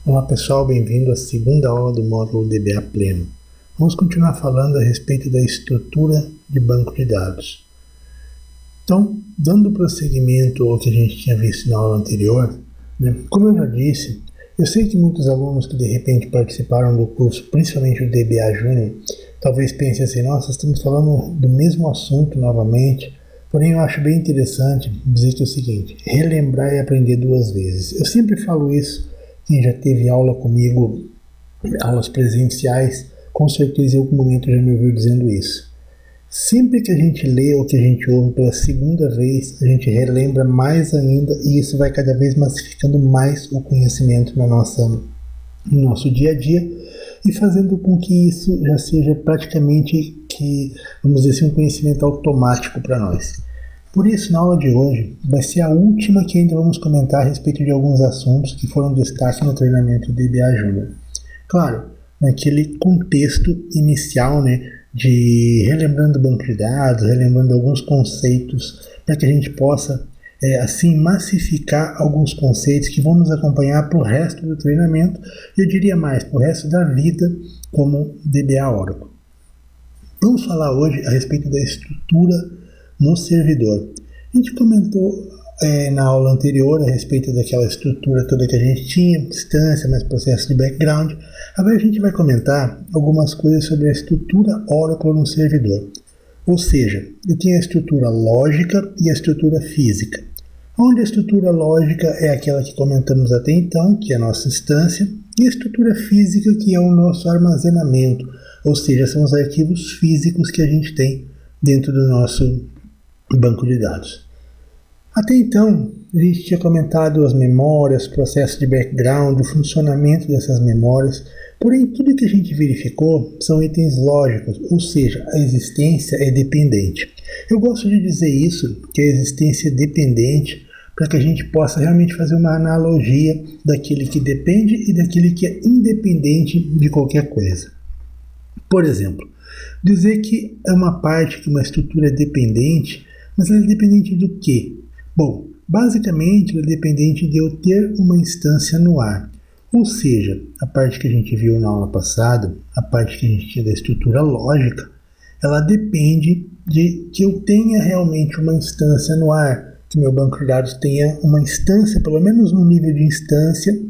Olá pessoal, bem-vindo à segunda aula do módulo DBA Pleno. Vamos continuar falando a respeito da estrutura de banco de dados. Então, dando prosseguimento ao que a gente tinha visto na aula anterior, como eu já disse, eu sei que muitos alunos que de repente participaram do curso, principalmente o DBA Júnior, talvez pensem assim, nossa, estamos falando do mesmo assunto novamente, porém eu acho bem interessante dizer que é o seguinte, relembrar e aprender duas vezes. Eu sempre falo isso. Quem já teve aula comigo, aulas presenciais, com certeza em algum momento já me ouviu dizendo isso. Sempre que a gente lê ou que a gente ouve pela segunda vez, a gente relembra mais ainda e isso vai cada vez massificando mais o conhecimento no nosso dia a dia e fazendo com que isso já seja praticamente vamos dizer assim, um conhecimento automático para nós. Por isso, na aula de hoje, vai ser a última que ainda vamos comentar a respeito de alguns assuntos que foram destaque no treinamento do DBA Júnior. Claro, naquele contexto inicial, de relembrando o banco de dados, relembrando alguns conceitos, para que a gente possa, assim, massificar alguns conceitos que vão nos acompanhar para o resto do treinamento, e eu diria mais, para o resto da vida como DBA Oracle. Vamos falar hoje a respeito da estrutura no servidor. A gente comentou na aula anterior a respeito daquela estrutura toda que a gente tinha, instância, mais processo de background. Agora a gente vai comentar algumas coisas sobre a estrutura Oracle no servidor. Ou seja, eu tenho a estrutura lógica e a estrutura física. Onde a estrutura lógica é aquela que comentamos até então, que é a nossa instância, e a estrutura física, que é o nosso armazenamento, ou seja, são os arquivos físicos que a gente tem dentro do nosso banco de dados. Até então, a gente tinha comentado as memórias, processo de background, o funcionamento dessas memórias, porém tudo que a gente verificou são itens lógicos, ou seja, a existência é dependente. Eu gosto de dizer isso, que a existência é dependente, para que a gente possa realmente fazer uma analogia daquele que depende e daquele que é independente de qualquer coisa. Por exemplo, dizer que é uma parte, que uma estrutura é dependente, mas ela é dependente do quê? Bom, basicamente ela é dependente de eu ter uma instância no ar. Ou seja, a parte que a gente viu na aula passada, a parte que a gente tinha da estrutura lógica, ela depende de que eu tenha realmente uma instância no ar, que meu banco de dados tenha uma instância, pelo menos no nível de instância,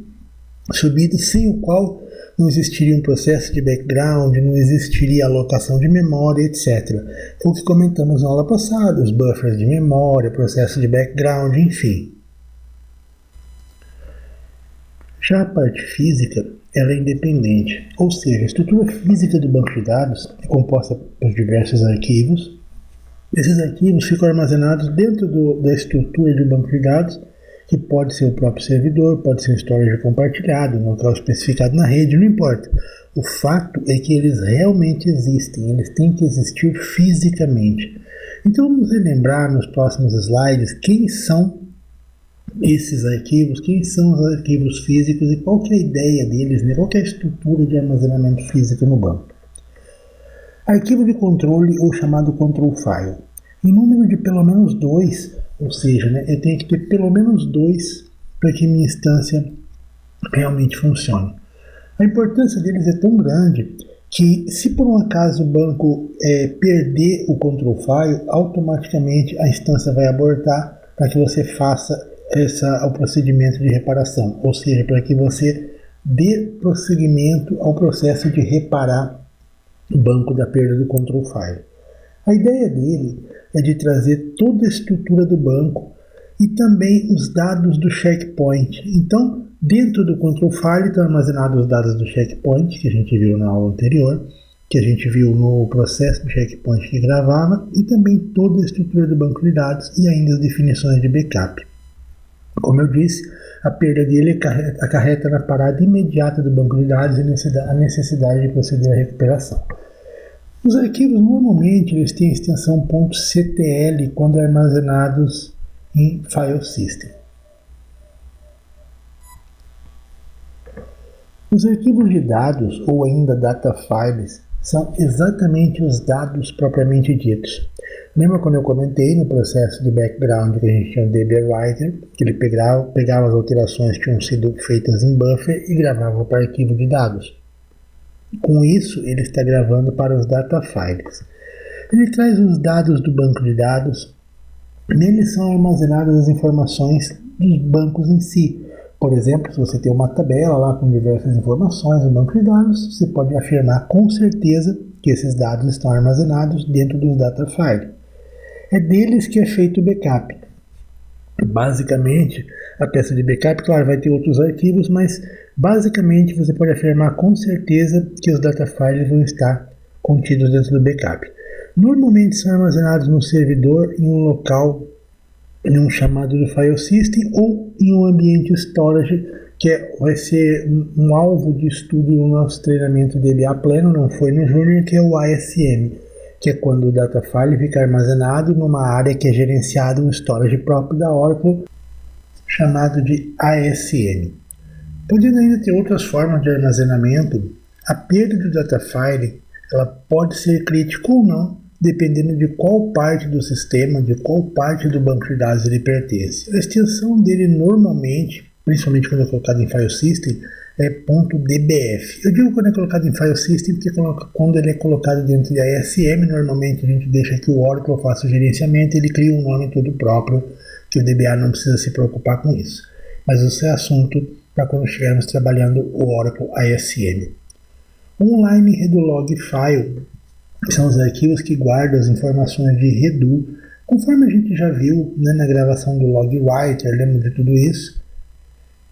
subido, sem o qual não existiria um processo de background, não existiria alocação de memória, etc. Foi o que comentamos na aula passada, os buffers de memória, processo de background, enfim. Já a parte física, ela é independente, ou seja, a estrutura física do banco de dados é composta por diversos arquivos. Esses arquivos ficam armazenados dentro da estrutura de banco de dados, que pode ser o próprio servidor, pode ser um storage compartilhado, um local especificado na rede, não importa. O fato é que eles realmente existem, eles têm que existir fisicamente. Então vamos relembrar nos próximos slides quem são esses arquivos, quem são os arquivos físicos e qual que é a ideia deles, qual que é a estrutura de armazenamento físico no banco. Arquivo de controle, ou chamado control file. Em número de pelo menos 2, ou seja, eu tenho que ter pelo menos 2 para que minha instância realmente funcione. A importância deles é tão grande que, se por um acaso o banco perder o control file, automaticamente a instância vai abortar para que você faça o procedimento de reparação, ou seja, para que você dê prosseguimento ao processo de reparar o banco da perda do control file. A ideia dele é de trazer toda a estrutura do banco e também os dados do checkpoint. Então, dentro do control file estão armazenados os dados do checkpoint, que a gente viu na aula anterior, que a gente viu no processo do checkpoint que gravava, e também toda a estrutura do banco de dados e ainda as definições de backup. Como eu disse, a perda dele acarreta na parada imediata do banco de dados e a necessidade de proceder à recuperação. Os arquivos normalmente eles têm a extensão .ctl quando armazenados em file system. Os arquivos de dados, ou ainda data files, são exatamente os dados propriamente ditos. Lembra quando eu comentei no processo de background que a gente tinha o DB Writer, que ele pegava as alterações que tinham sido feitas em buffer e gravava para arquivo de dados. Com isso, ele está gravando para os data files. Ele traz os dados do banco de dados. Neles são armazenadas as informações dos bancos em si. Por exemplo, se você tem uma tabela lá com diversas informações no banco de dados, você pode afirmar com certeza que esses dados estão armazenados dentro dos data files. É deles que é feito o backup. Basicamente, a peça de backup, claro, vai ter outros arquivos, mas basicamente você pode afirmar com certeza que os data files vão estar contidos dentro do backup. Normalmente são armazenados no servidor em um local, em um chamado do file system ou em um ambiente storage, que vai ser um alvo de estudo no nosso treinamento DBA pleno, não foi no Junior, que é o ASM, que é quando o data file fica armazenado numa área que é gerenciada um storage próprio da Oracle, chamado de ASM. Podendo ainda ter outras formas de armazenamento, a perda do data file ela pode ser crítica ou não, dependendo de qual parte do sistema, de qual parte do banco de dados ele pertence. A extensão dele normalmente, principalmente quando é colocado em file system, é .dbf. Eu digo quando é colocado em file system porque quando ele é colocado dentro de ASM, normalmente a gente deixa que o Oracle faça o gerenciamento e ele cria um nome todo próprio, que o DBA não precisa se preocupar com isso. Mas isso é assunto para quando estivermos trabalhando o Oracle ASM. Online Redo Log File são os arquivos que guardam as informações de Redo, conforme a gente já viu, né, na gravação do Log Writer, lembra de tudo isso?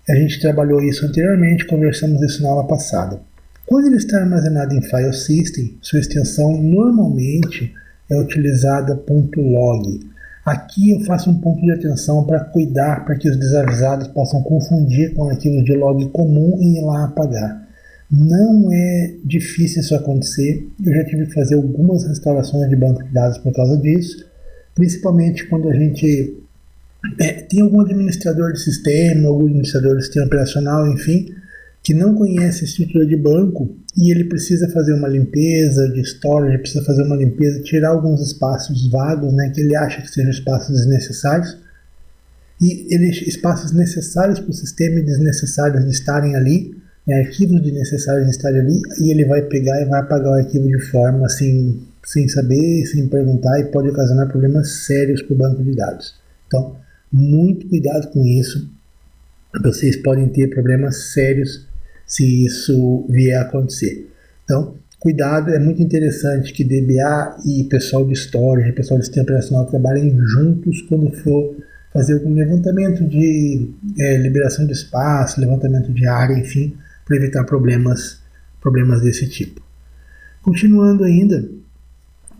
A gente trabalhou isso anteriormente, conversamos isso na aula passada. Quando ele está armazenado em File System, sua extensão normalmente é utilizada .log. Aqui eu faço um ponto de atenção para cuidar para que os desavisados possam confundir com arquivos de log comum e ir lá apagar. Não é difícil isso acontecer, eu já tive que fazer algumas restaurações de banco de dados por causa disso, principalmente quando a gente tem algum administrador de sistema, algum administrador de sistema operacional, enfim, que não conhece a estrutura de banco e ele precisa fazer uma limpeza de storage, precisa fazer uma limpeza, tirar alguns espaços vagos, né, que ele acha que sejam espaços desnecessários, e espaços necessários para o sistema e desnecessários de estarem ali, arquivos desnecessários de estarem ali, e ele vai pegar e vai apagar o arquivo de forma assim, sem saber, sem perguntar, e pode ocasionar problemas sérios para o banco de dados. Então, muito cuidado com isso, vocês podem ter problemas sérios se isso vier a acontecer. Então, cuidado, é muito interessante que DBA e pessoal de storage, pessoal de sistema operacional trabalhem juntos quando for fazer algum levantamento de liberação de espaço, levantamento de área, enfim, para evitar problemas desse tipo. Continuando ainda,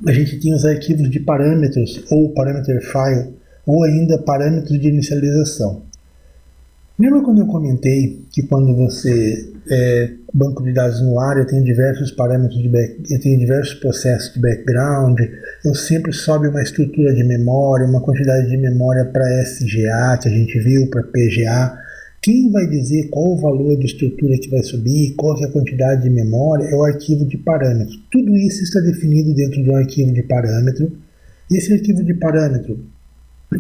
a gente tem os arquivos de parâmetros ou parameter file, ou ainda parâmetros de inicialização. Lembra quando eu comentei que quando você banco de dados no ar, eu tenho diversos parâmetros eu tenho diversos processos de background, eu sempre sobe uma estrutura de memória, uma quantidade de memória para SGA, que a gente viu, para PGA. Quem vai dizer qual o valor de estrutura que vai subir, qual é a quantidade de memória, é o arquivo de parâmetro. Tudo isso está definido dentro de um arquivo de parâmetro. Esse arquivo de parâmetro,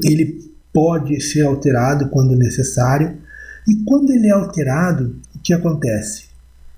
ele pode ser alterado quando necessário, e quando ele é alterado, o que acontece?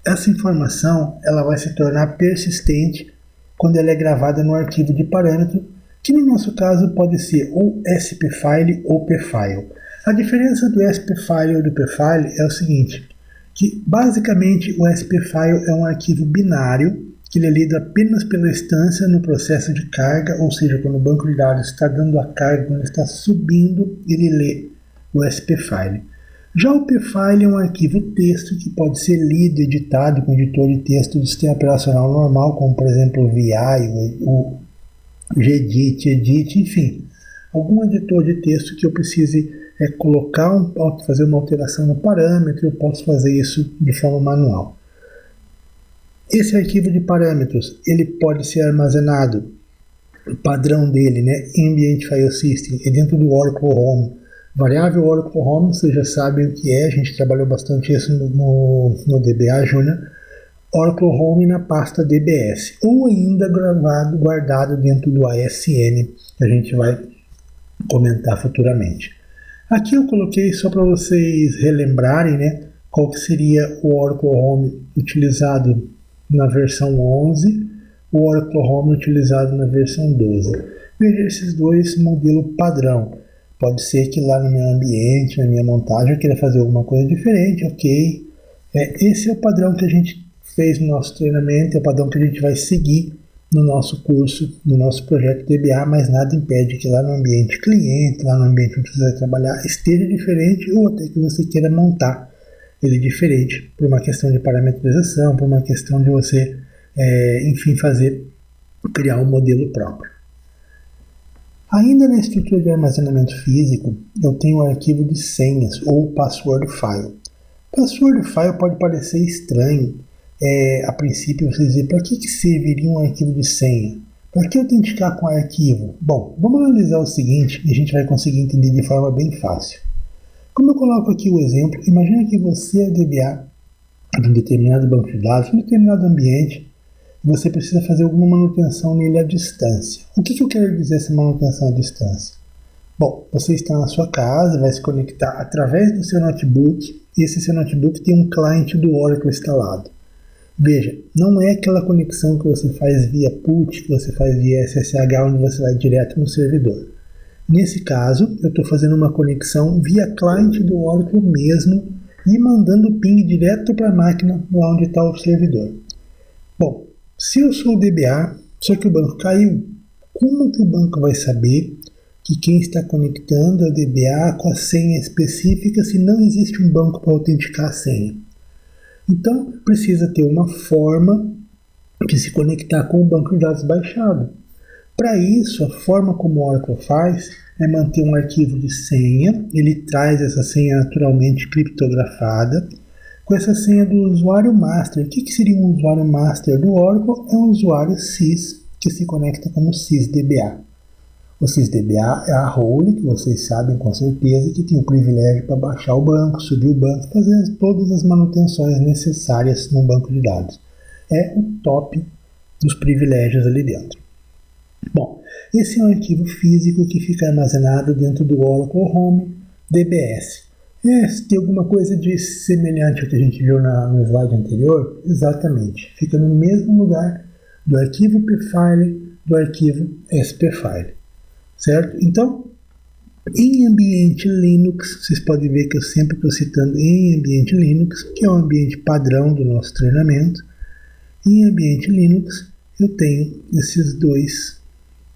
Essa informação ela vai se tornar persistente quando ela é gravada no arquivo de parâmetro, que no nosso caso pode ser ou SPFile ou PFile. A diferença do SPFile e do PFile é o seguinte, que basicamente o SPFile é um arquivo binário, que ele é lido apenas pela instância no processo de carga, ou seja, quando o banco de dados está dando a carga, quando ele está subindo, ele lê o SPFile. Já o PFile é um arquivo texto que pode ser lido e editado com editor de texto do sistema operacional normal, como por exemplo o VI, o Gedit, Edit, enfim, algum editor de texto que eu precise fazer uma alteração no parâmetro, eu posso fazer isso de forma manual. Esse arquivo de parâmetros, ele pode ser armazenado, o padrão dele, né, em ambiente file system, é dentro do Oracle Home. Variável Oracle Home, vocês já sabem o que é, a gente trabalhou bastante isso no DBA Junior. Oracle Home na pasta DBS, ou ainda guardado dentro do ASN, que a gente vai comentar futuramente. Aqui eu coloquei só para vocês relembrarem, né, qual que seria o Oracle Home utilizado na versão 11, o Oracle Home utilizado na versão 12. Veja esses dois modelos padrão. Pode ser que lá no meu ambiente, na minha montagem, eu queira fazer alguma coisa diferente, ok. Esse é o padrão que a gente fez no nosso treinamento, é o padrão que a gente vai seguir no nosso curso, no nosso projeto DBA, mas nada impede que lá no ambiente cliente, lá no ambiente onde você vai trabalhar, esteja diferente ou até que você queira montar ele diferente por uma questão de parametrização, por uma questão de você, enfim, criar um modelo próprio. Ainda na estrutura de armazenamento físico, eu tenho um arquivo de senhas ou password file. Password file pode parecer estranho, a princípio você dizer para que serviria um arquivo de senha? Para que autenticar com arquivo? Bom, vamos analisar o seguinte e a gente vai conseguir entender de forma bem fácil. Como eu coloco aqui o exemplo, imagina que você é o DBA de um determinado banco de dados, de um determinado ambiente, você precisa fazer alguma manutenção nele à distância. O que eu quero dizer essa manutenção à distância? Bom, você está na sua casa, vai se conectar através do seu notebook, e esse seu notebook tem um cliente do Oracle instalado. Veja, não é aquela conexão que você faz via PUT, que você faz via SSH, onde você vai direto no servidor. Nesse caso, eu estou fazendo uma conexão via cliente do Oracle mesmo e mandando o ping direto para a máquina lá onde está o servidor. Bom, se eu sou o DBA, só que o banco caiu, como que o banco vai saber que quem está conectando é o DBA com a senha específica se não existe um banco para autenticar a senha? Então, precisa ter uma forma de se conectar com o banco de dados baixado. Para isso, a forma como o Oracle faz é manter um arquivo de senha, ele traz essa senha naturalmente criptografada, com essa senha do usuário master. O que seria um usuário master do Oracle? É um usuário sys que se conecta como sysdba. O sysdba é a role, que vocês sabem com certeza, que tem o privilégio para baixar o banco, subir o banco, fazer todas as manutenções necessárias no banco de dados. É o top dos privilégios ali dentro. Bom, esse é um arquivo físico que fica armazenado dentro do Oracle Home DBS. Tem alguma coisa de semelhante ao que a gente viu no slide anterior? Exatamente. Fica no mesmo lugar do arquivo pfile, do arquivo spfile. Certo? Então, em ambiente Linux, vocês podem ver que eu sempre estou citando em ambiente Linux, que é o ambiente padrão do nosso treinamento. Em ambiente Linux, eu tenho esses dois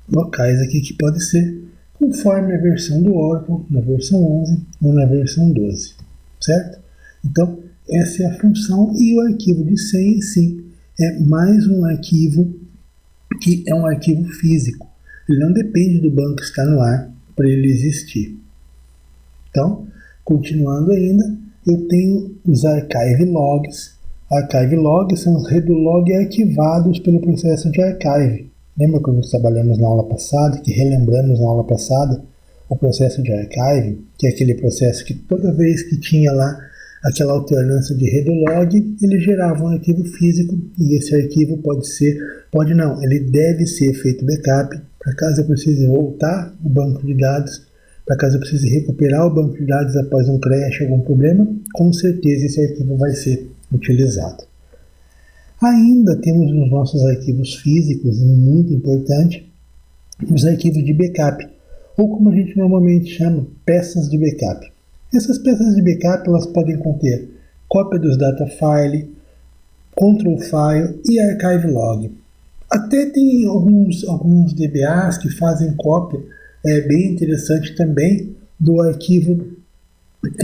locais aqui que pode ser conforme a versão do Oracle, na versão 11 ou na versão 12, certo? Então, essa é a função e o arquivo de senha, sim, é mais um arquivo que é um arquivo físico. Ele não depende do banco estar no ar para ele existir. Então, continuando ainda, eu tenho os archive logs. Archive logs são os redo log arquivados pelo processo de archive. Lembra quando nós trabalhamos na aula passada, que relembramos na aula passada, o processo de archive, que é aquele processo que toda vez que tinha lá aquela alternância de redo log, ele gerava um arquivo físico e esse arquivo ele deve ser feito backup, para caso eu precise voltar o banco de dados, para caso eu precise recuperar o banco de dados após um crash, algum problema, com certeza esse arquivo vai ser utilizado. Ainda temos nos nossos arquivos físicos, muito importante, os arquivos de backup, ou como a gente normalmente chama, peças de backup. Essas peças de backup elas podem conter cópia dos data file, control file e archive log. Até tem alguns DBAs que fazem cópia, bem interessante também, do arquivo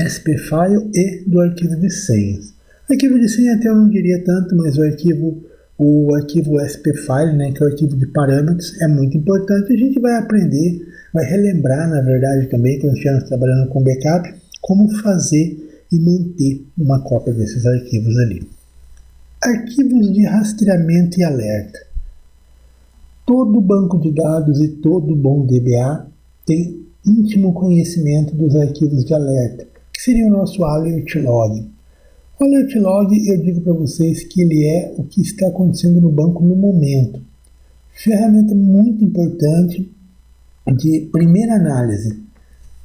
spfile e do arquivo de senhas. Arquivo de senha até eu não diria tanto, mas o arquivo spfile, né, que é o arquivo de parâmetros, é muito importante. A gente vai aprender, vai relembrar, na verdade, também, quando estivermos trabalhando com backup, como fazer e manter uma cópia desses arquivos ali. Arquivos de rastreamento e alerta. Todo banco de dados e todo bom DBA tem íntimo conhecimento dos arquivos de alerta, que seria o nosso alert log. O Alert Log, eu digo para vocês que ele é o que está acontecendo no banco no momento. Ferramenta muito importante de primeira análise.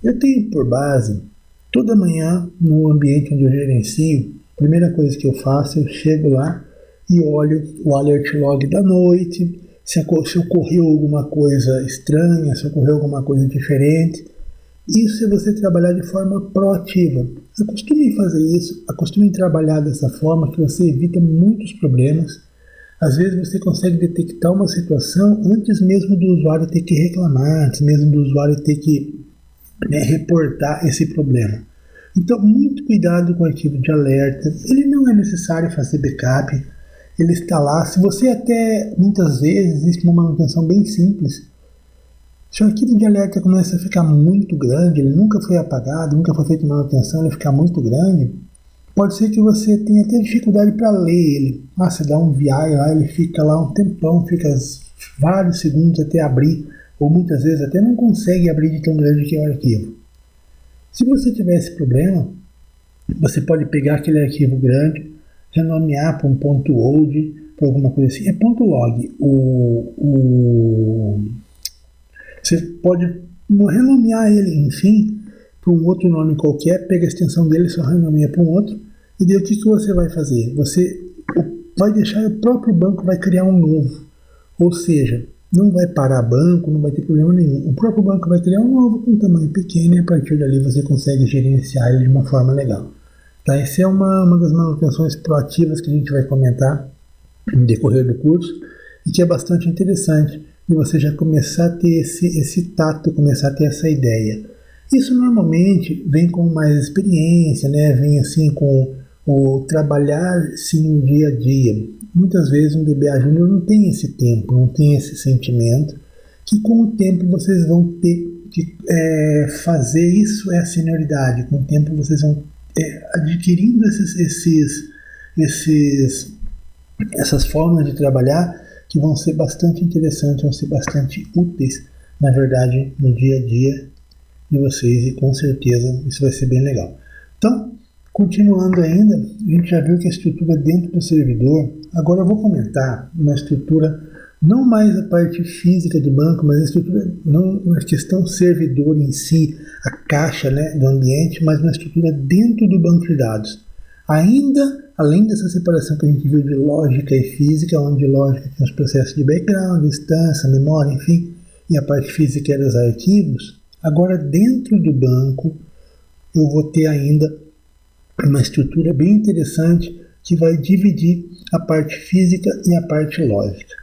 Eu tenho por base, toda manhã no ambiente onde eu gerencio, a primeira coisa que eu faço, eu chego lá e olho o Alert Log da noite, se ocorreu alguma coisa estranha, se ocorreu alguma coisa diferente. Isso é você trabalhar de forma proativa. Acostume fazer isso, acostume trabalhar dessa forma que você evita muitos problemas. Às vezes você consegue detectar uma situação antes mesmo do usuário ter que reclamar, antes mesmo do usuário ter que reportar esse problema. Então, muito cuidado com o arquivo de alerta. Ele não é necessário fazer backup, ele está lá. Se você até, muitas vezes, existe uma manutenção bem simples. Se o arquivo de alerta começa a ficar muito grande, ele nunca foi apagado, nunca foi feita manutenção, ele fica muito grande, pode ser que você tenha até dificuldade para ler ele. Você dá um VI lá, ele fica lá um tempão, fica vários segundos até abrir, ou muitas vezes até não consegue abrir de tão grande que é o arquivo. Se você tiver esse problema, você pode pegar aquele arquivo grande, renomear para um .old, para alguma coisa assim. É .log. Você pode renomear ele, enfim, para um outro nome qualquer, pega a extensão dele, só renomeia para um outro, e daí o que você vai fazer? Você vai deixar, o próprio banco vai criar um novo. Ou seja, não vai parar banco, não vai ter problema nenhum. O próprio banco vai criar um novo com um tamanho pequeno e a partir dali você consegue gerenciar ele de uma forma legal. Tá? Essa é uma das manutenções proativas que a gente vai comentar no decorrer do curso e que é bastante interessante de você já começar a ter esse tato, começar a ter essa ideia. Isso normalmente vem com mais experiência, né? Vem assim com o trabalhar sim no dia a dia. Muitas vezes um DBA Júnior não tem esse tempo, não tem esse sentimento, que com o tempo vocês vão ter que fazer. Isso é a senioridade. Com o tempo vocês vão adquirindo essas formas de trabalhar que vão ser bastante interessantes, vão ser bastante úteis, na verdade, no dia a dia de vocês, e com certeza isso vai ser bem legal. Então, continuando ainda, a gente já viu que a estrutura dentro do servidor. Agora eu vou comentar uma estrutura, não mais a parte física do banco, mas a estrutura, não na questão servidor em si, a caixa, né, do ambiente, mas uma estrutura dentro do banco de dados. Ainda, além dessa separação que a gente viu de lógica e física, onde lógica tem os processos de background, instância, memória, enfim, e a parte física era os arquivos, agora dentro do banco eu vou ter ainda uma estrutura bem interessante que vai dividir a parte física e a parte lógica.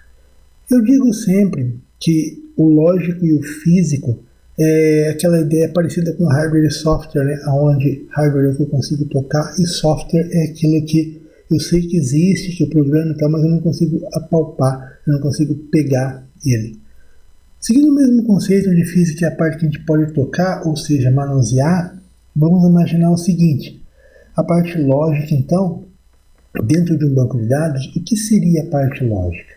Eu digo sempre que o lógico e o físico é aquela ideia parecida com hardware e software, né? Onde hardware é o que eu consigo tocar e software é aquilo que eu sei que existe, que eu programo e tal, mas eu não consigo apalpar, eu não consigo pegar ele. Seguindo o mesmo conceito de física, é a parte que a gente pode tocar, ou seja, manusear, vamos imaginar o seguinte: a parte lógica, então, dentro de um banco de dados, o que seria a parte lógica?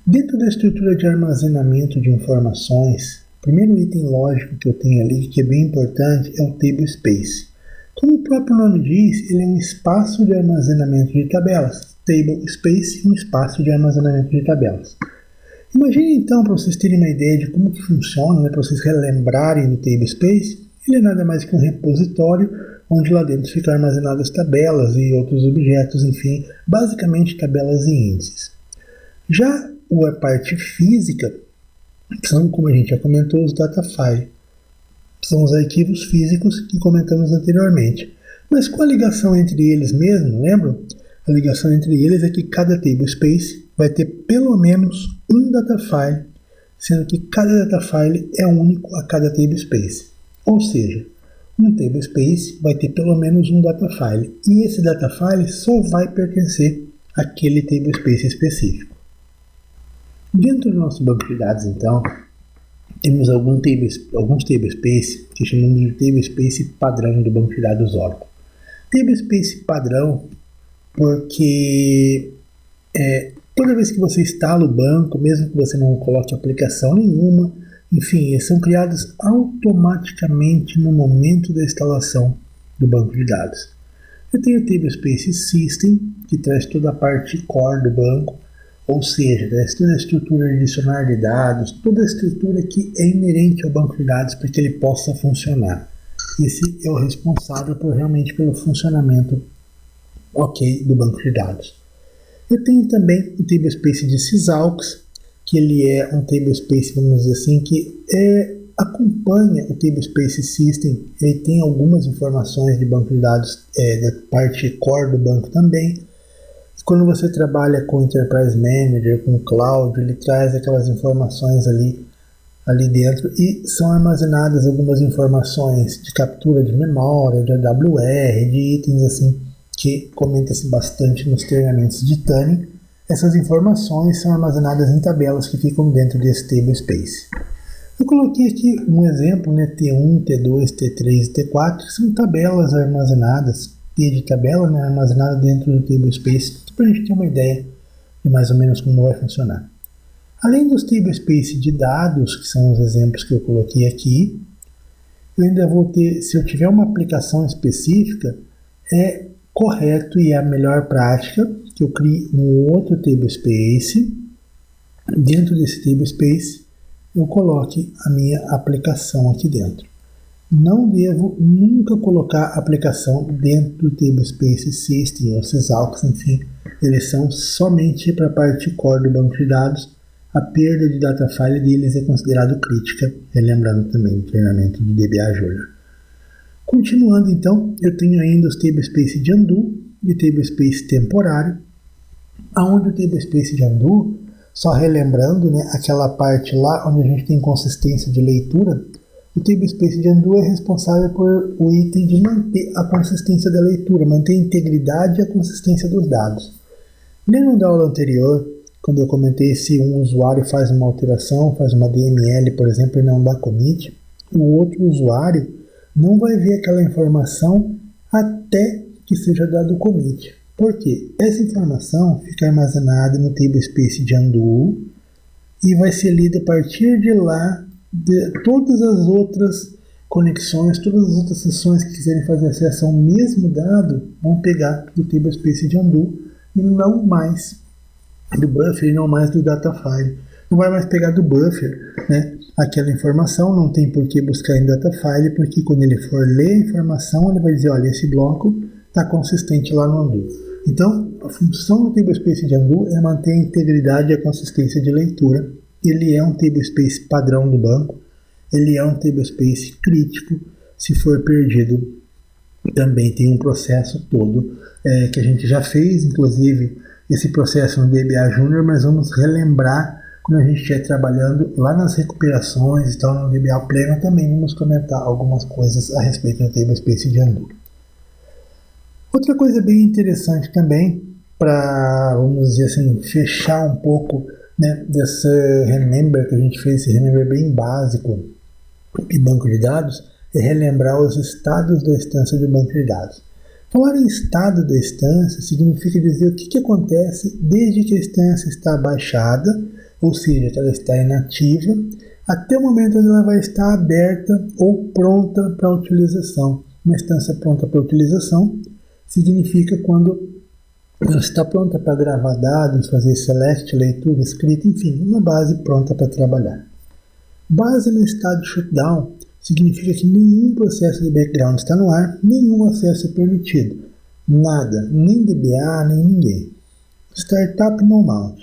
Dentro da estrutura de armazenamento de informações, o primeiro item lógico que eu tenho ali, que é bem importante, é o table space. Como o próprio nome diz, ele é um espaço de armazenamento de tabelas. Table space, um espaço de armazenamento de tabelas. Imagine então, para vocês terem uma ideia de como que funciona, né, para vocês relembrarem do table space, ele é nada mais que um repositório onde lá dentro ficam armazenadas tabelas e outros objetos, enfim, basicamente tabelas e índices. Já a parte física são, como a gente já comentou, os data files. São os arquivos físicos que comentamos anteriormente. Mas qual a ligação entre eles mesmo? Lembram? A ligação entre eles é que cada table space vai ter pelo menos um data file, sendo que cada data file é único a cada table space. Ou seja, um table space vai ter pelo menos um data file, e esse data file só vai pertencer àquele table space específico. Dentro do nosso banco de dados, então, temos alguns table space que chamamos de table space padrão do banco de dados Oracle. Table space padrão porque toda vez que você instala o banco, mesmo que você não coloque aplicação nenhuma, enfim, eles são criados automaticamente no momento da instalação do banco de dados. Eu tenho o Tablespace System, que traz toda a parte core do banco, ou seja, traz toda a estrutura adicional de dados, toda a estrutura que é inerente ao banco de dados para que ele possa funcionar. Esse é o responsável realmente pelo funcionamento do banco de dados. Eu tenho também o Tablespace de Sysalks, que ele é um Tablespace, vamos dizer assim, que acompanha o Tablespace System. Ele tem algumas informações de banco de dados da parte core do banco também. Quando você trabalha com Enterprise Manager, com Cloud, ele traz aquelas informações ali dentro e são armazenadas algumas informações de captura de memória, de AWR, de itens assim, que comenta-se bastante nos treinamentos de Turing. Essas informações são armazenadas em tabelas que ficam dentro desse Tablespace. Eu coloquei aqui um exemplo, né, T1, T2, T3 e T4, que são tabelas armazenadas, T de tabela, né, armazenada dentro do Tablespace, para a gente ter uma ideia de mais ou menos como vai funcionar. Além dos Tablespace de dados, que são os exemplos que eu coloquei aqui, eu ainda vou ter, se eu tiver uma aplicação específica, é correto e é a melhor prática que eu crie um outro Tablespace. Dentro desse Tablespace, eu coloque a minha aplicação aqui dentro. Não devo nunca colocar a aplicação dentro do Tablespace System ou Sysalks, enfim, eles são somente para a parte core do banco de dados. A perda de data file deles é considerado crítica, relembrando também o treinamento do DBA Junior. Continuando então, eu tenho ainda os Tablespace de Undo e Tablespace temporário, aonde o Tablespace de Undo, só relembrando, né, aquela parte lá onde a gente tem consistência de leitura, o Tablespace de Undo é responsável por o item de manter a consistência da leitura, manter a integridade e a consistência dos dados. Lembram da aula anterior, quando eu comentei se um usuário faz uma alteração, faz uma DML, por exemplo, e não dá commit, o outro usuário não vai ver aquela informação até que seja dado o commit. Por quê? Essa informação fica armazenada no Tablespace de Undo e vai ser lida a partir de lá de todas as outras conexões, todas as outras sessões que quiserem fazer acesso ao mesmo dado vão pegar do Tablespace de Undo e não mais do buffer, não mais do data file. Não vai mais pegar do buffer, né, aquela informação, não tem por que buscar em data file, porque quando ele for ler a informação, ele vai dizer, olha, esse bloco está consistente lá no Undo. Então, a função do Tablespace de Undo é manter a integridade e a consistência de leitura. Ele é um Tablespace padrão do banco, ele é um Tablespace crítico. Se for perdido, também tem um processo todo que a gente já fez, inclusive esse processo no DBA Junior, mas vamos relembrar quando a gente estiver trabalhando lá nas recuperações e tal, no DBA Pleno, também vamos comentar algumas coisas a respeito do Tablespace de Undo. Outra coisa bem interessante também, para, vamos dizer assim, fechar um pouco, né, desse remember que a gente fez, esse remember bem básico de banco de dados, é relembrar os estados da instância do banco de dados. Falar em estado da instância significa dizer o que acontece desde que a instância está baixada, ou seja, que ela está inativa, até o momento onde ela vai estar aberta ou pronta para utilização. Uma instância pronta para utilização significa quando ela está pronta para gravar dados, fazer select, leitura, escrita, enfim, uma base pronta para trabalhar. Base no estado de shutdown significa que nenhum processo de background está no ar, nenhum acesso é permitido. Nada, nem DBA, nem ninguém. Startup no mount.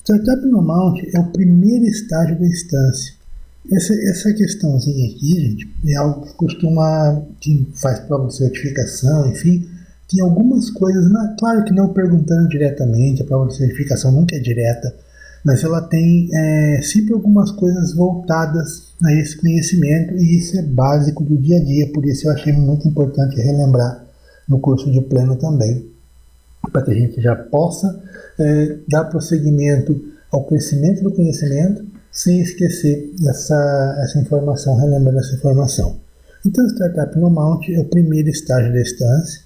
Startup no mount é o primeiro estágio da instância. Essa questãozinha aqui, gente, é algo que que faz prova de certificação, enfim, tem algumas coisas, claro que não perguntando diretamente, a prova de certificação nunca é direta, mas ela tem sempre algumas coisas voltadas a esse conhecimento, e isso é básico do dia a dia, por isso eu achei muito importante relembrar no curso de pleno também, para que a gente já possa dar prosseguimento ao crescimento do conhecimento, sem esquecer essa informação, relembrando essa informação. Então, o Startup no Mount é o primeiro estágio da instância.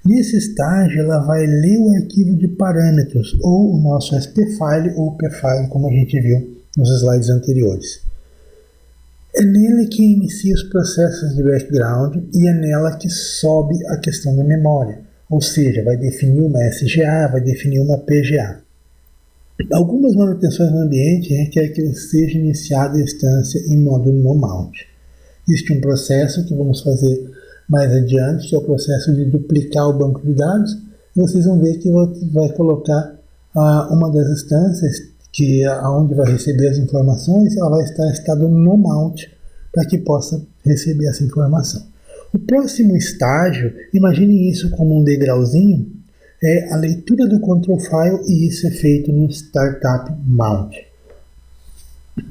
Nesse estágio, ela vai ler o arquivo de parâmetros, ou o nosso SPFile ou PFile, como a gente viu nos slides anteriores. É nele que inicia os processos de background e é nela que sobe a questão da memória. ou seja, vai definir uma SGA, vai definir uma PGA. Algumas manutenções no ambiente requerem que seja iniciada a instância em módulo no mount. Existe um processo que vamos fazer mais adiante, que é o processo de duplicar o banco de dados. Vocês vão ver que vai colocar uma das instâncias que aonde vai receber as informações, ela vai estar em estado no mount para que possa receber essa informação. O próximo estágio, imagine isso como um degrauzinho, é a leitura do control file, e isso é feito no startup mount.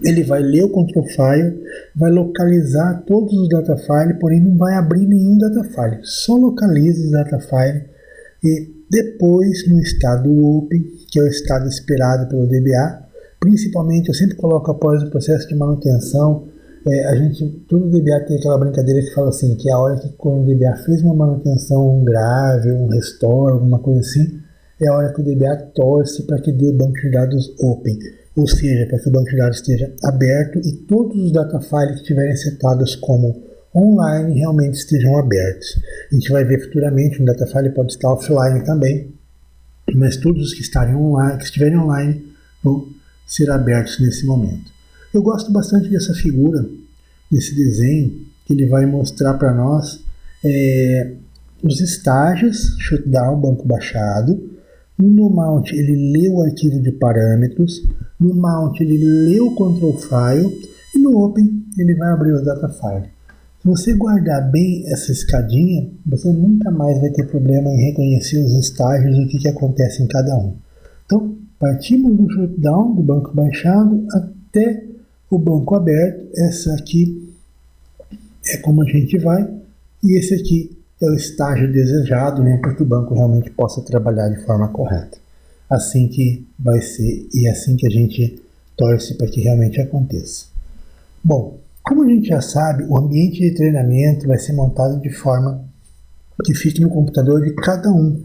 Ele vai ler o control file, vai localizar todos os data files, porém não vai abrir nenhum data file, só localiza os data files e depois no estado open, que é o estado esperado pelo DBA. Principalmente eu sempre coloco após o processo de manutenção. Todo DBA tem aquela brincadeira que fala assim, que é a hora que quando o DBA fez uma manutenção grave, um restore, alguma coisa assim, é a hora que o DBA torce para que dê o banco de dados open, ou seja, para que o banco de dados esteja aberto e todos os data files que estiverem setados como online realmente estejam abertos. A gente vai ver futuramente, um data file pode estar offline também, mas todos os que estiverem online vão ser abertos nesse momento. Eu gosto bastante dessa figura, desse desenho, que ele vai mostrar para nós os estágios, shutdown, banco baixado. No mount ele lê o arquivo de parâmetros, no mount ele lê o control file e no open ele vai abrir os data files. Se você guardar bem essa escadinha, você nunca mais vai ter problema em reconhecer os estágios e o que acontece em cada um. Então, partimos do shutdown, do banco baixado, até o banco aberto. Essa aqui é como a gente vai, e esse aqui é o estágio desejado, para que o banco realmente possa trabalhar de forma correta. Assim que vai ser, e assim que a gente torce para que realmente aconteça. Bom, como a gente já sabe, o ambiente de treinamento vai ser montado de forma que fique no computador de cada um,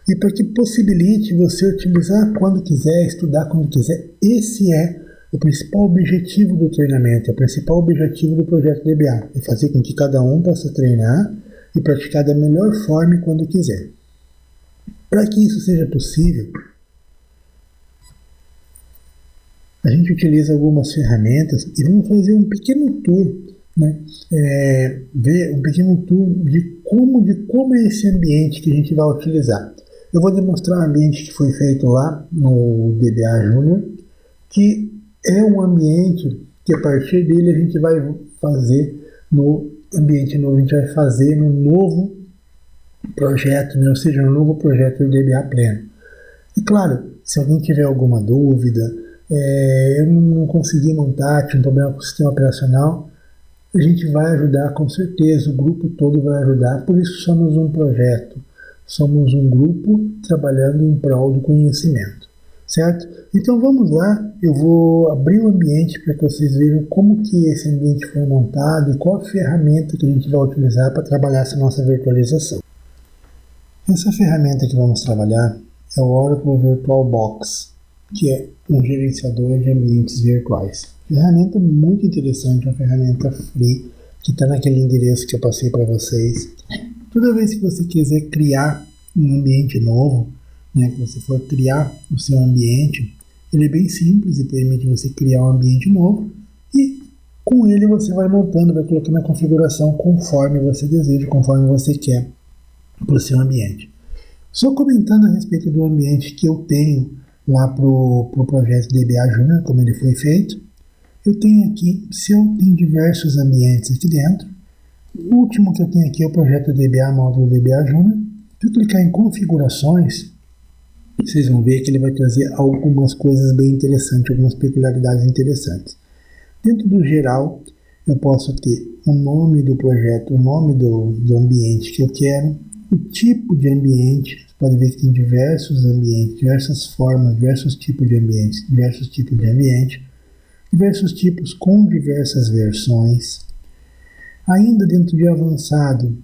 e para que possibilite você utilizar quando quiser, estudar quando quiser. Esse é o principal objetivo do treinamento, é o principal objetivo do projeto DBA, é fazer com que cada um possa treinar e praticar da melhor forma quando quiser. Para que isso seja possível, a gente utiliza algumas ferramentas e vamos fazer um pequeno tour, ver um pequeno tour de como é esse ambiente que a gente vai utilizar. Eu vou demonstrar um ambiente que foi feito lá no DBA Junior, que é um ambiente que a partir dele a gente vai fazer no ambiente novo, a gente vai fazer no novo projeto, ou seja, no novo projeto do DBA Pleno. E claro, se alguém tiver alguma dúvida, eu não consegui montar, tinha um problema com o sistema operacional, a gente vai ajudar com certeza, o grupo todo vai ajudar, por isso somos um projeto, somos um grupo trabalhando em prol do conhecimento, certo? Então vamos lá, eu vou abrir o ambiente para que vocês vejam como que esse ambiente foi montado e qual a ferramenta que a gente vai utilizar para trabalhar essa nossa virtualização. Essa ferramenta que vamos trabalhar é o Oracle VirtualBox, que é um gerenciador de ambientes virtuais. Ferramenta muito interessante, uma ferramenta free, que está naquele endereço que eu passei para vocês. Toda vez que você quiser criar um ambiente novo, que você for criar o seu ambiente, ele é bem simples e permite você criar um ambiente novo e com ele você vai montando, vai colocando a configuração conforme você deseja, conforme você quer para o seu ambiente. Só comentando a respeito do ambiente que eu tenho lá para o projeto DBA Junior, como ele foi feito, eu tenho aqui, tem diversos ambientes aqui dentro. O último que eu tenho aqui é o projeto DBA, módulo DBA Junior. Se eu clicar em configurações, vocês vão ver que ele vai trazer algumas coisas bem interessantes, algumas peculiaridades interessantes. Dentro do geral, eu posso ter o nome do projeto, o nome do ambiente que eu quero, o tipo de ambiente. Você pode ver que tem diversos ambientes, diversas formas, diversos tipos de ambientes, diversos tipos com diversas versões. Ainda dentro de avançado,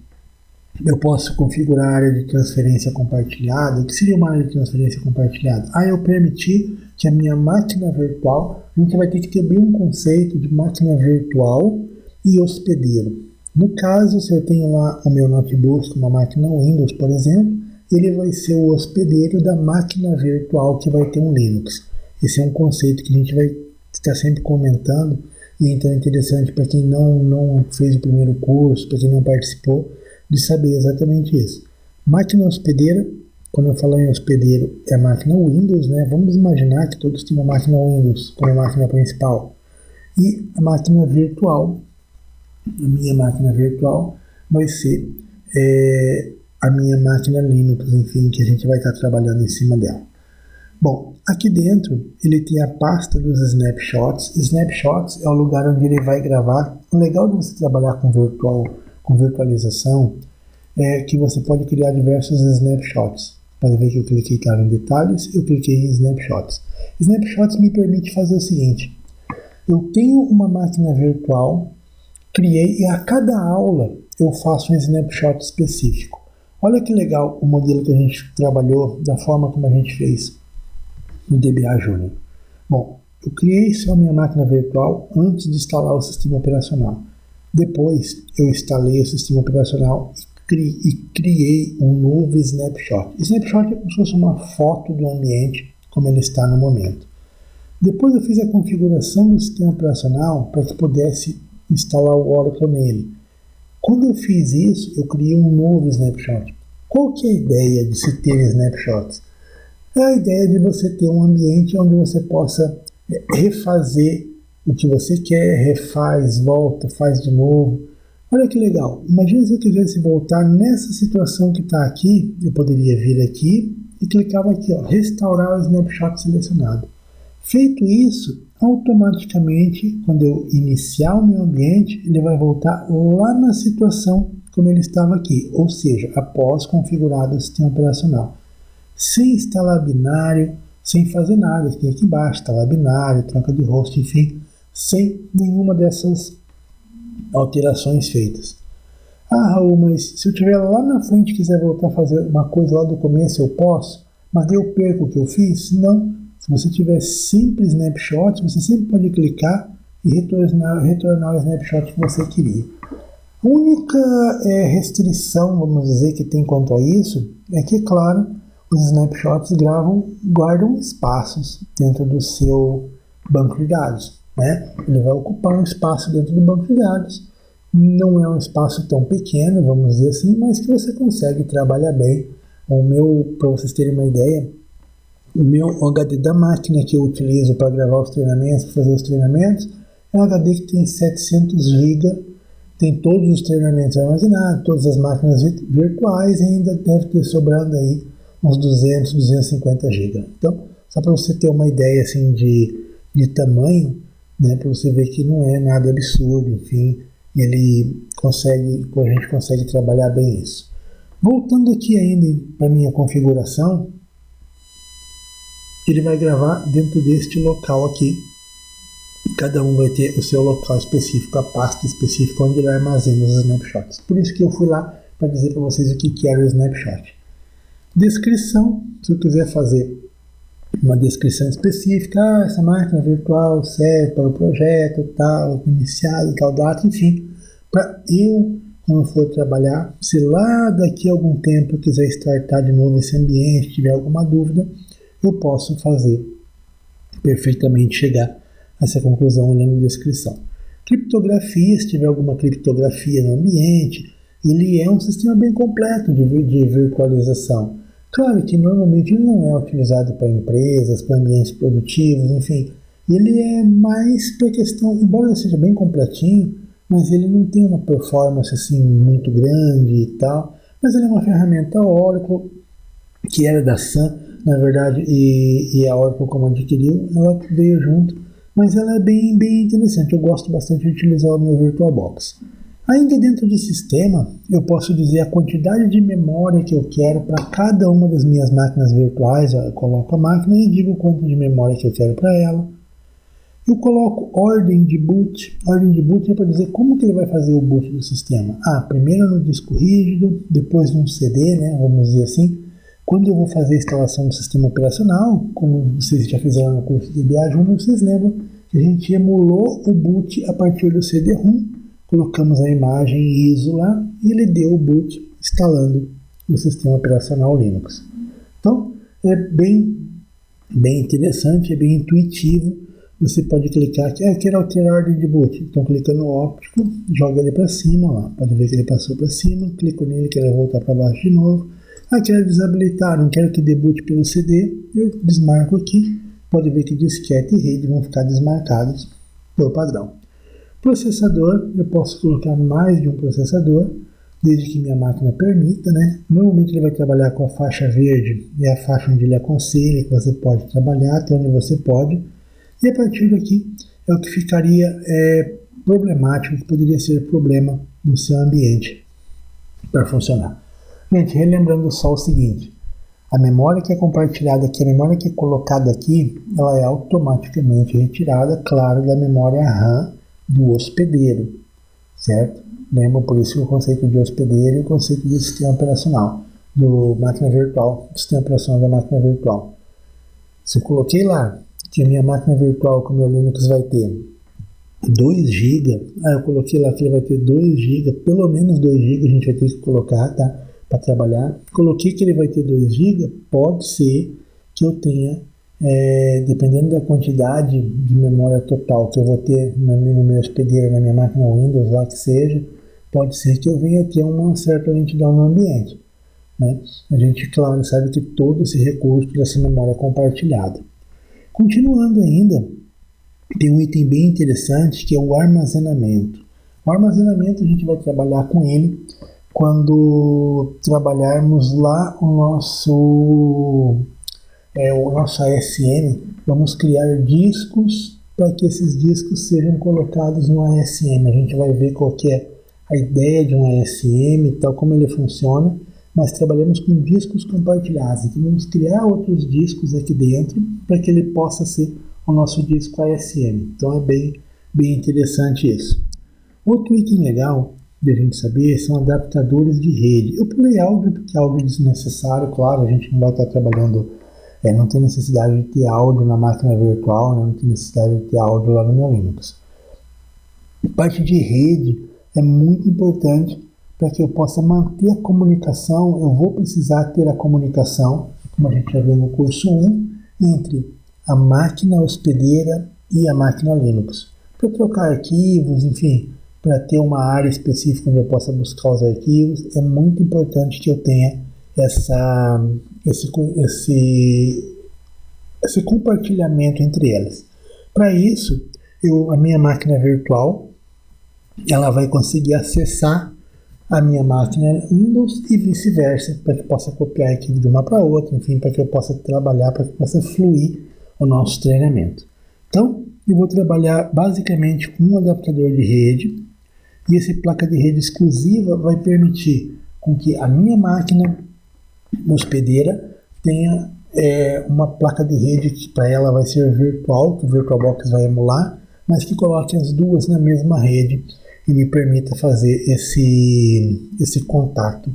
eu posso configurar a área de transferência compartilhada. O que seria uma área de transferência compartilhada? Eu permitir que a minha máquina virtual, a gente vai ter que ter bem um conceito de máquina virtual e hospedeiro. No caso, se eu tenho lá o meu notebook, uma máquina Windows, por exemplo, ele vai ser o hospedeiro da máquina virtual que vai ter um Linux. Esse é um conceito que a gente vai estar sempre comentando, e então é interessante para quem não fez o primeiro curso, para quem não participou, de saber exatamente isso. Máquina hospedeira, quando eu falo em hospedeiro, é a máquina Windows, né? Vamos imaginar que todos têm uma máquina Windows como máquina principal. E a máquina virtual, a minha máquina virtual, vai ser a minha máquina Linux, enfim, que a gente vai estar trabalhando em cima dela. Bom, aqui dentro ele tem a pasta dos snapshots. Snapshots é o lugar onde ele vai gravar. O legal de você trabalhar com virtualização é que você pode criar diversos snapshots. Pode ver que eu cliquei em detalhes, eu cliquei em snapshots. Snapshots me permite fazer o seguinte: eu tenho uma máquina virtual, criei, e a cada aula eu faço um snapshot específico. Olha que legal o modelo que a gente trabalhou, da forma como a gente fez no DBA Junior. Bom, eu criei só a minha máquina virtual antes de instalar o sistema operacional. Depois eu instalei o sistema operacional e criei um novo snapshot. Snapshot é como se fosse uma foto do ambiente como ele está no momento. Depois eu fiz a configuração do sistema operacional para que pudesse instalar o Oracle nele. Quando eu fiz isso, eu criei um novo snapshot. Qual que é a ideia de se ter snapshots? É a ideia de você ter um ambiente onde você possa refazer o que você quer, refaz, volta, faz de novo. Olha que legal. Imagina se eu quisesse voltar nessa situação que está aqui, eu poderia vir aqui e clicava aqui, restaurar o snapshot selecionado. Feito isso, automaticamente, quando eu iniciar o meu ambiente, ele vai voltar lá na situação como ele estava aqui, ou seja, após configurado o sistema operacional. Sem instalar binário, sem fazer nada. Tem aqui embaixo, instalar binário, troca de host, enfim, sem nenhuma dessas alterações feitas. Ah, Raul, mas se eu estiver lá na frente e quiser voltar a fazer uma coisa lá do começo, eu posso? Mas eu perco o que eu fiz? Não. Se você tiver sempre snapshot, você sempre pode clicar e retornar o snapshot que você queria. A única restrição, vamos dizer, que tem quanto a isso, é que, claro, os snapshots guardam espaços dentro do seu banco de dados, né? Ele vai ocupar um espaço dentro do banco de dados. Não é um espaço tão pequeno, vamos dizer assim, mas que você consegue trabalhar bem. Para vocês terem uma ideia, o meu HD da máquina que eu utilizo para gravar os treinamentos, para fazer os treinamentos, é um HD que tem 700 GB, tem todos os treinamentos armazenados, todas as máquinas virtuais, e ainda deve ter sobrando aí uns 200, 250 GB. Então, só para você ter uma ideia assim de tamanho, né, para você ver que não é nada absurdo, enfim, a gente consegue trabalhar bem isso. Voltando aqui ainda para minha configuração, ele vai gravar dentro deste local aqui. Cada um vai ter o seu local específico, a pasta específica onde ele armazena os snapshots. Por isso que eu fui lá para dizer para vocês o que era o snapshot. Descrição, se eu quiser fazer uma descrição específica, essa máquina virtual serve para o projeto, tal, iniciado, tal data, enfim, para eu, quando for trabalhar, se lá daqui a algum tempo eu quiser startar de novo esse ambiente, tiver alguma dúvida, eu posso fazer perfeitamente, chegar a essa conclusão olhando a descrição. Criptografia, se tiver alguma criptografia no ambiente, ele é um sistema bem completo de virtualização. Claro que normalmente ele não é utilizado para empresas, para ambientes produtivos, enfim. Ele é mais para questão, embora ele seja bem completinho, mas ele não tem uma performance assim muito grande e tal. Mas ele é uma ferramenta Oracle, que era da Sun, na verdade, e a Oracle, como adquiriu, ela veio junto. Mas ela é bem interessante, eu gosto bastante de utilizar o meu VirtualBox. Ainda dentro de sistema, eu posso dizer a quantidade de memória que eu quero para cada uma das minhas máquinas virtuais. Eu coloco a máquina e digo quanto de memória que eu quero para ela. Eu coloco ordem de boot. Ordem de boot é para dizer como que ele vai fazer o boot do sistema. Primeiro no disco rígido, depois num CD, né, vamos dizer assim. Quando eu vou fazer a instalação do sistema operacional, como vocês já fizeram no curso de DBA Junior, vocês lembram que a gente emulou o boot a partir do CD-ROM. Colocamos a imagem ISO lá e ele deu o boot instalando do sistema operacional Linux. Então, é bem interessante, é bem intuitivo. Você pode clicar aqui, quero alterar a ordem de boot. Então, clica no óptico, joga ele para cima, lá. Pode ver que ele passou para cima, clico nele, quero voltar para baixo de novo. Quero desabilitar, não quero que debute pelo CD, eu desmarco aqui. Pode ver que disquete e rede vão ficar desmarcados por padrão. Processador, eu posso colocar mais de um processador, desde que minha máquina permita, né? Normalmente ele vai trabalhar com a faixa verde, é a faixa onde ele aconselha que você pode trabalhar, até onde você pode. E a partir daqui é o que ficaria problemático, que poderia ser problema no seu ambiente para funcionar. Gente, relembrando só o seguinte, a memória que é compartilhada aqui, a memória que é colocada aqui, ela é automaticamente retirada, claro, da memória RAM do hospedeiro, certo? Lembra por isso o conceito de hospedeiro e o conceito de sistema operacional, do máquina virtual, sistema operacional da máquina virtual. Se eu coloquei lá que a minha máquina virtual com o meu Linux vai ter 2 GB, eu coloquei lá que ele vai ter 2 GB, pelo menos 2 GB a gente vai ter que colocar, tá? Para trabalhar. Coloquei que ele vai ter 2 GB, pode ser que eu tenha, dependendo da quantidade de memória total que eu vou ter no meu hospedeiro, na minha máquina Windows, lá que seja, pode ser que eu venha ter uma certa lentidão no ambiente, né? A gente, claro, sabe que todo esse recurso dessa memória é compartilhado. Continuando ainda, tem um item bem interessante que é o armazenamento. O armazenamento a gente vai trabalhar com ele quando trabalharmos lá o nosso ASM. Vamos criar discos para que esses discos sejam colocados no ASM. A gente vai ver qual que é a ideia de um ASM, tal como ele funciona, mas trabalhamos com discos compartilhados. Então vamos criar outros discos aqui dentro para que ele possa ser o nosso disco ASM. Então é bem interessante isso. Outro item legal de a gente saber são adaptadores de rede. Eu pulei áudio porque é áudio desnecessário, claro, a gente não vai estar trabalhando, não tem necessidade de ter áudio na máquina virtual, né? Não tem necessidade de ter áudio lá no meu Linux. A parte de rede é muito importante para que eu possa manter a comunicação. Eu vou precisar ter a comunicação, como a gente já viu no curso 1, entre a máquina hospedeira e a máquina Linux. Para trocar arquivos, enfim, para ter uma área específica onde eu possa buscar os arquivos, é muito importante que eu tenha esse compartilhamento entre elas. Para isso, a minha máquina virtual, ela vai conseguir acessar a minha máquina Windows e vice-versa, para que eu possa copiar arquivo de uma para outra, enfim, para que eu possa trabalhar, para que possa fluir o nosso treinamento. Então, eu vou trabalhar basicamente com um adaptador de rede, e essa placa de rede exclusiva vai permitir com que a minha máquina hospedeira tenha uma placa de rede que para ela vai ser virtual, que o VirtualBox vai emular, mas que coloque as duas na mesma rede e me permita fazer esse contato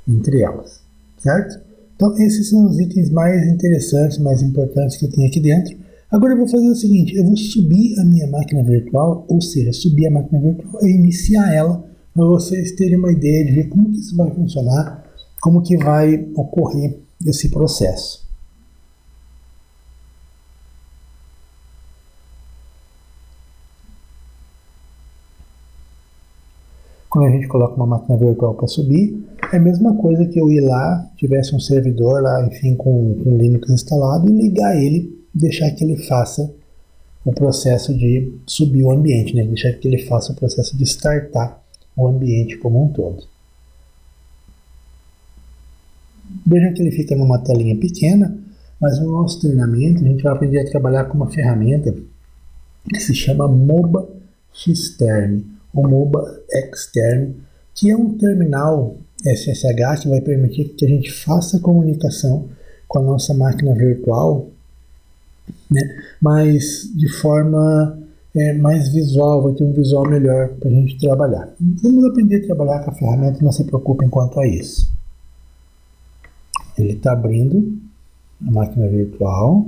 entre elas, certo? Então esses são os itens mais interessantes, mais importantes que eu tenho aqui dentro. Agora eu vou fazer o seguinte, eu vou subir a minha máquina virtual, ou seja, subir a máquina virtual e iniciar ela, para vocês terem uma ideia de ver como que isso vai funcionar, como que vai ocorrer esse processo. Quando a gente coloca uma máquina virtual para subir, é a mesma coisa que eu ir lá, tivesse um servidor lá, enfim, com Linux instalado, e ligar ele, deixar que ele faça o processo de subir o ambiente, né? Deixar que ele faça o processo de startar o ambiente como um todo. Vejam que ele fica numa telinha pequena, mas no nosso treinamento a gente vai aprender a trabalhar com uma ferramenta que se chama MOBA Xterm, ou MOBA Xterm, que é um terminal SSH que vai permitir que a gente faça comunicação com a nossa máquina virtual, né, mas de forma mais visual, vai ter um visual melhor para a gente trabalhar. Vamos aprender a trabalhar com a ferramenta, não se preocupem quanto a isso. Ele está abrindo a máquina virtual.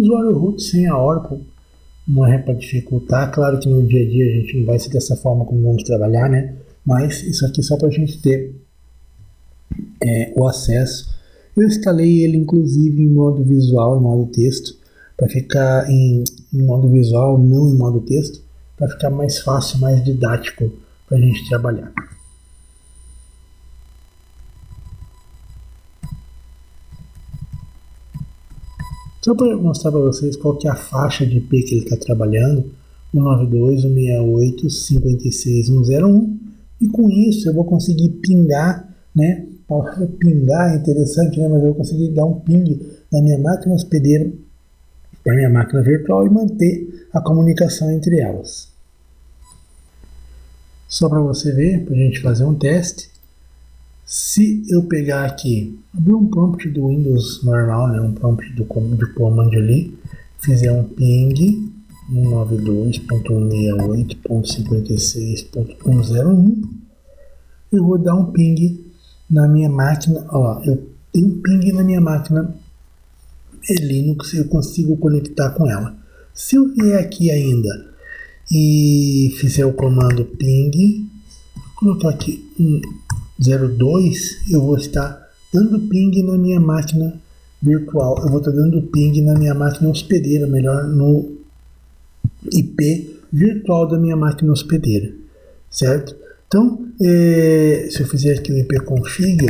usuário root sem a Oracle. Não é para dificultar. Claro que no dia a dia a gente não vai ser dessa forma como vamos trabalhar, né? Mas isso aqui é só para a gente ter o acesso. Eu instalei ele inclusive em modo visual, em modo texto, para ficar em modo visual, não em modo texto, para ficar mais fácil, mais didático para a gente trabalhar. Só para mostrar para vocês qual que é a faixa de IP que ele está trabalhando, 192.168.56.101, e com isso eu vou conseguir pingar, né? Pingar é interessante, né? Mas eu vou conseguir dar um ping na minha máquina hospedeira para minha máquina virtual e manter a comunicação entre elas. Só para você ver, para a gente fazer um teste, se eu pegar aqui, abrir um prompt do Windows normal, né, um prompt de command ali, fizer um ping 192.168.56.101, eu vou dar um ping na minha máquina. Ó, eu tenho um ping na minha máquina Linux, eu consigo conectar com ela. Se eu vier aqui ainda e fizer o comando ping, colocar aqui 02, eu vou estar dando ping na minha máquina virtual. Eu vou estar dando ping na minha máquina hospedeira, melhor, no IP virtual da minha máquina hospedeira, certo? Então, se eu fizer aqui o ipconfig,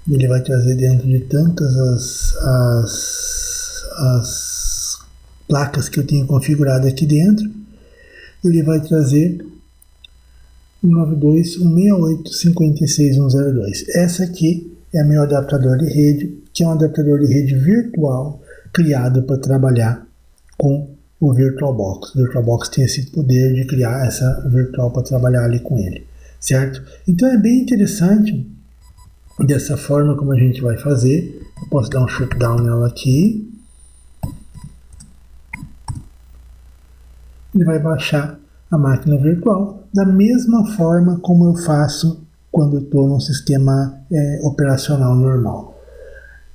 ele vai trazer dentro de tantas as placas que eu tenho configurado aqui dentro, ele vai trazer 192.168.56.102. Essa aqui é meu adaptador de rede, que é um adaptador de rede virtual criado para trabalhar com o VirtualBox. O VirtualBox tem esse poder de criar essa virtual para trabalhar ali com ele, certo? Então é bem interessante dessa forma como a gente vai fazer. Eu posso dar um shutdown nela aqui. Ele vai baixar a máquina virtual da mesma forma como eu faço quando eu estou num sistema operacional normal.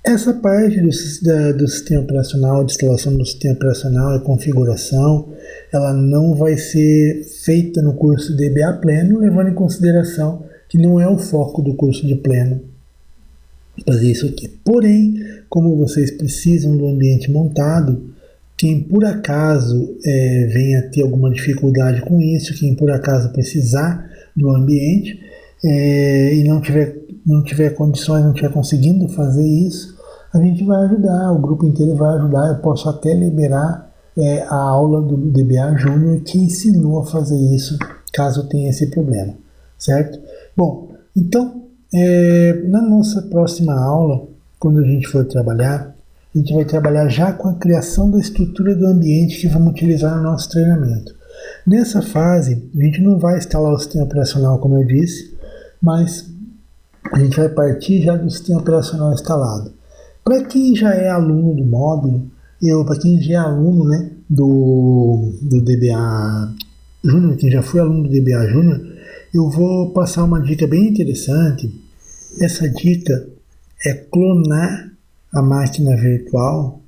Essa parte do sistema operacional, de instalação do sistema operacional e configuração, ela não vai ser feita no curso de DBA Pleno, levando em consideração que não é o foco do curso de Pleno fazer isso aqui. Porém, como vocês precisam do ambiente montado, quem por acaso venha ter alguma dificuldade com isso, quem por acaso precisar do ambiente e não tiver condições, não estiver conseguindo fazer isso, a gente vai ajudar, o grupo inteiro vai ajudar. Eu posso até liberar a aula do DBA Júnior que ensinou a fazer isso, caso tenha esse problema, certo? Bom, então, na nossa próxima aula, quando a gente for trabalhar, a gente vai trabalhar já com a criação da estrutura do ambiente que vamos utilizar no nosso treinamento. Nessa fase, a gente não vai instalar o sistema operacional, como eu disse, mas a gente vai partir já do sistema operacional instalado. Para quem já é aluno do módulo, para quem já é aluno, né, do DBA Júnior, quem já foi aluno do DBA Júnior, eu vou passar uma dica bem interessante. Essa dica é clonar a máquina virtual,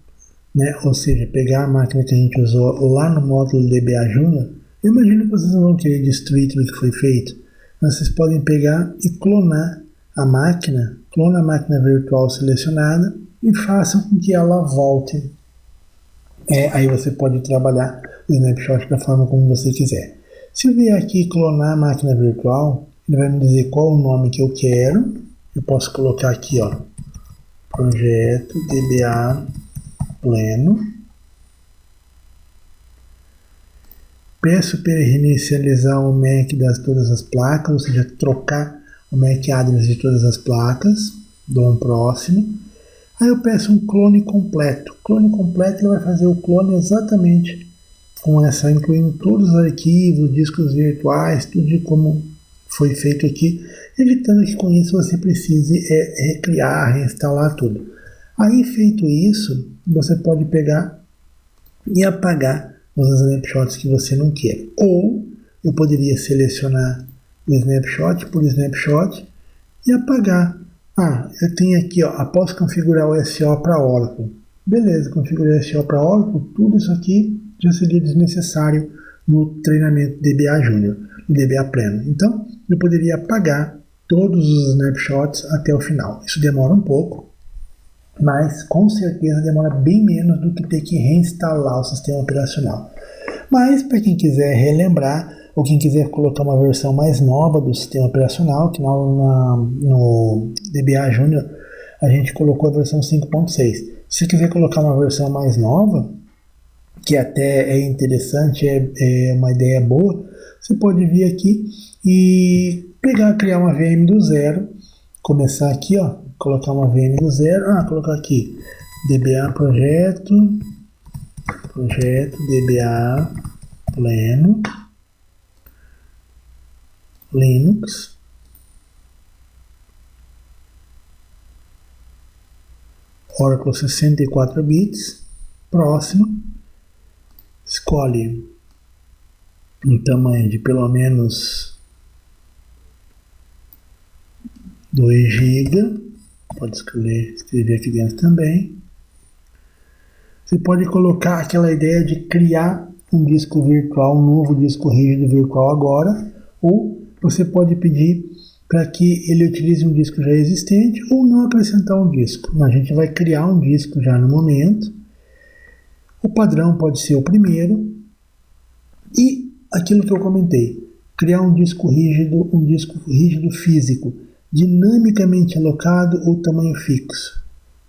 né? Ou seja, pegar a máquina que a gente usou lá no módulo DBA Júnior. Eu imagino que vocês não vão querer destruir tudo que foi feito, mas vocês podem pegar e clonar a máquina, clona a máquina virtual selecionada e façam com que ela volte. Aí você pode trabalhar o snapshot da forma como você quiser. Se eu vier aqui clonar a máquina virtual, ele vai me dizer qual o nome que eu quero. Eu posso colocar aqui, ó, projeto DBA Pleno. Peço para ele reinicializar o MAC das todas as placas, ou seja, trocar o MAC address de todas as placas. Dou um próximo. Aí eu peço um clone completo. Clone completo, ele vai fazer o clone exatamente com essa, incluindo todos os arquivos, discos virtuais, tudo de como foi feito aqui, evitando que com isso você precise recriar, reinstalar tudo. Aí feito isso, você pode pegar e apagar os snapshots que você não quer. Ou eu poderia selecionar o snapshot por snapshot e apagar Eu tenho aqui, após configurar o SO para Oracle. Beleza, configurar o SO para Oracle, tudo isso aqui já seria desnecessário no treinamento DBA Júnior, no DBA Pleno. Então, eu poderia apagar todos os snapshots até o final. Isso demora um pouco, mas com certeza demora bem menos do que ter que reinstalar o sistema operacional. Mas para quem quiser relembrar, ou quem quiser colocar uma versão mais nova do sistema operacional, que no DBA Júnior a gente colocou a versão 5.6. Se quiser colocar uma versão mais nova, que até é interessante, é uma ideia boa, você pode vir aqui e criar uma VM do zero, começar aqui, colocar uma VM do zero, colocar aqui DBA projeto DBA Pleno Linux, Oracle 64 bits, próximo, escolhe um tamanho de pelo menos 2 GB, pode escrever aqui dentro também. Você pode colocar aquela ideia de criar um disco virtual, um novo disco rígido virtual agora, ou você pode pedir para que ele utilize um disco já existente ou não acrescentar um disco. A gente vai criar um disco já no momento. O padrão pode ser o primeiro. E aquilo que eu comentei, criar um disco rígido físico, dinamicamente alocado ou tamanho fixo.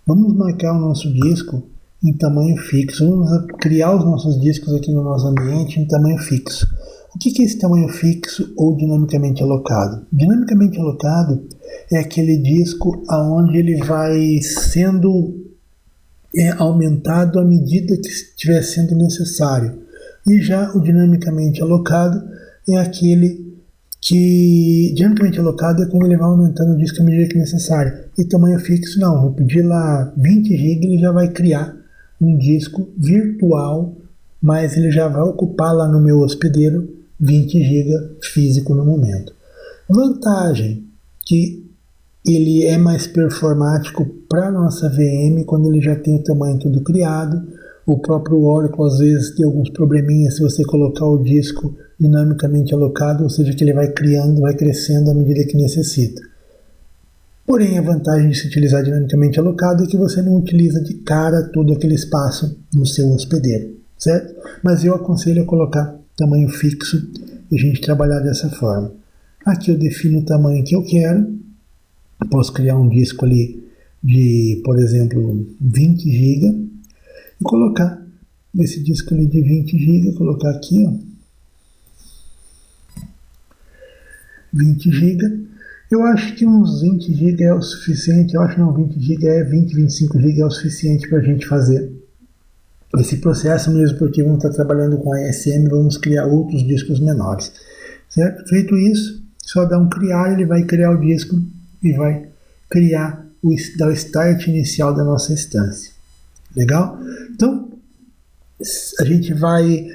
Vamos marcar o nosso disco em tamanho fixo. Vamos criar os nossos discos aqui no nosso ambiente em tamanho fixo. O que é esse tamanho fixo ou dinamicamente alocado? Dinamicamente alocado é aquele disco onde ele vai sendo aumentado à medida que estiver sendo necessário. E já o dinamicamente alocado é aquele que... Dinamicamente alocado é quando ele vai aumentando o disco à medida que necessário. E tamanho fixo não. Vou pedir lá 20 GB, ele já vai criar um disco virtual, mas ele já vai ocupar lá no meu hospedeiro 20 GB físico no momento. Vantagem que ele é mais performático para a nossa VM quando ele já tem o tamanho tudo criado. O próprio Oracle às vezes tem alguns probleminhas se você colocar o disco dinamicamente alocado, ou seja, que ele vai crescendo à medida que necessita. Porém, a vantagem de se utilizar dinamicamente alocado é que você não utiliza de cara todo aquele espaço no seu hospedeiro, certo? Mas eu aconselho a colocar tamanho fixo e a gente trabalhar dessa forma. Aqui eu defino o tamanho que eu quero. Eu posso criar um disco ali de, por exemplo, 20 GB e colocar esse disco ali de 20 GB, colocar aqui, 20 GB. Eu acho que uns 20 GB é o suficiente. Eu acho que não, 20 GB 25 GB é o suficiente para a gente fazer esse processo, mesmo porque vamos estar trabalhando com ASM, vamos criar outros discos menores, certo? Feito isso, só dá um criar, ele vai criar o disco e vai dar o start inicial da nossa instância. Legal? Então, a gente vai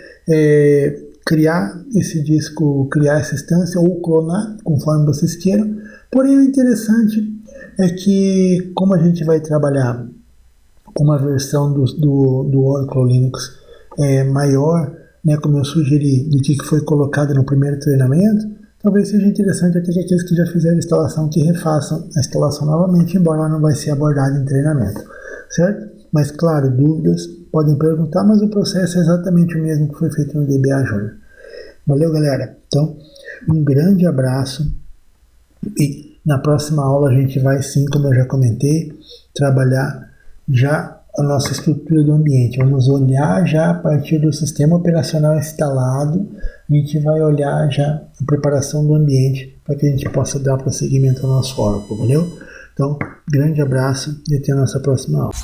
criar esse disco, criar essa instância ou clonar, conforme vocês queiram. Porém, o interessante é que, como a gente vai trabalhar com uma versão do Oracle Linux maior, né, como eu sugeri, do que foi colocado no primeiro treinamento, talvez seja interessante até que aqueles que já fizeram a instalação que refaçam a instalação novamente, embora ela não vai ser abordada em treinamento, certo? Mas claro, dúvidas podem perguntar, mas o processo é exatamente o mesmo que foi feito no DBA Júnior. Valeu, galera? Então, um grande abraço e na próxima aula a gente vai sim, como eu já comentei, trabalhar já a nossa estrutura do ambiente. Vamos olhar já a partir do sistema operacional instalado, a gente vai olhar já a preparação do ambiente para que a gente possa dar prosseguimento ao nosso Oracle, valeu? Então, grande abraço e até a nossa próxima aula.